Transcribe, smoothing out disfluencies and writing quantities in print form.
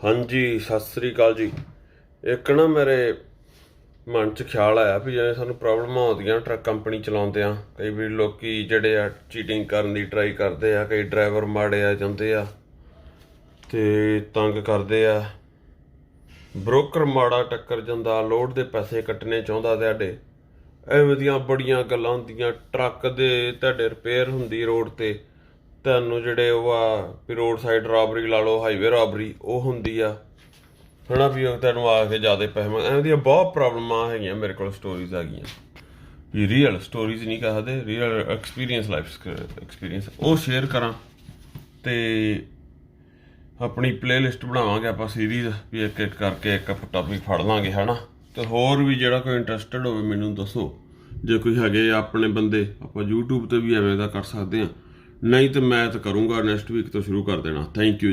ਹਾਂਜੀ, ਸਤਿ ਸ੍ਰੀ ਅਕਾਲ ਜੀ। ਇੱਕ ਨਾ ਮੇਰੇ ਮਨ 'ਚ ਖਿਆਲ ਆਇਆ ਵੀ ਜਿਵੇਂ ਸਾਨੂੰ ਪ੍ਰੋਬਲਮਾਂ ਆਉਂਦੀਆਂ ਟਰੱਕ ਕੰਪਨੀ ਚਲਾਉਂਦਿਆਂ, ਕਈ ਵਾਰੀ ਲੋਕੀ ਜਿਹੜੇ ਆ ਚੀਟਿੰਗ ਕਰਨ ਦੀ ਟਰਾਈ ਕਰਦੇ ਆ, ਕਈ ਡਰਾਈਵਰ ਮਾੜੇ ਆ ਜਾਂਦੇ ਆ ਤੇ ਤੰਗ ਕਰਦੇ ਆ, ਬ੍ਰੋਕਰ ਮਾੜਾ ਟੱਕਰ ਜਾਂਦਾ, ਲੋਡ ਦੇ ਪੈਸੇ ਕੱਟਣੇ ਚਾਹੁੰਦਾ ਤੁਹਾਡੇ, ਐਵੇਂ ਦੀਆਂ ਬੜੀਆਂ ਗੱਲਾਂ ਹੁੰਦੀਆਂ। ਟਰੱਕ ਦੇ ਤੁਹਾਡੇ ਰਿਪੇਅਰ ਹੁੰਦੀ ਰੋਡ 'ਤੇ, ਤੁਹਾਨੂੰ ਜਿਹੜੇ ਉਹ ਆ ਵੀ ਰੋਡ ਸਾਈਡ ਰੋਬਰੀ ਲਾ ਲਓ, ਹਾਈਵੇ ਰੋਬਰੀ ਉਹ ਹੁੰਦੀ ਆ ਹੈ ਨਾ, ਵੀ ਤੁਹਾਨੂੰ ਆ ਕੇ ਜ਼ਿਆਦਾ ਪੈਸੇ ਐਵੇਂ ਦੀਆਂ ਬਹੁਤ ਪ੍ਰੋਬਲਮਾਂ ਹੈਗੀਆਂ। ਮੇਰੇ ਕੋਲ ਸਟੋਰੀਜ਼ ਆ ਗਈਆਂ ਵੀ ਰੀਅਲ ਸਟੋਰੀਜ਼ ਨਹੀਂ ਕਹਦੇ, ਰੀਅਲ ਐਕਸਪੀਰੀਅੰਸ, ਲਾਈਫ ਐਕਸਪੀਰੀਅੰਸ ਉਹ ਸ਼ੇਅਰ ਕਰਾਂ ਅਤੇ ਆਪਣੀ ਪਲੇਲਿਸਟ ਬਣਾਵਾਂਗੇ ਆਪਾਂ ਸੀਰੀਜ਼ ਵੀ ਇੱਕ ਇੱਕ ਕਰਕੇ ਇੱਕ ਟੋਪਿਕ ਫੜ ਲਾਂਗੇ ਹੈ ਨਾ। ਅਤੇ ਹੋਰ ਵੀ ਜਿਹੜਾ ਕੋਈ ਇੰਟਰਸਟਡ ਹੋਵੇ ਮੈਨੂੰ ਦੱਸੋ, ਜੇ ਕੋਈ ਹੈਗੇ ਆਪਣੇ ਬੰਦੇ ਆਪਾਂ YouTube 'ਤੇ ਵੀ ਐਵੇਂ ਦਾ ਕਰ ਸਕਦੇ ਹਾਂ, ਨਹੀਂ ਤਾਂ ਮੈਂ ਤਾਂ ਕਰੂੰਗਾ ਨੈਕਸਟ ਵੀਕ ਤੋਂ ਸ਼ੁਰੂ ਕਰ ਦੇਣਾ। Thank you.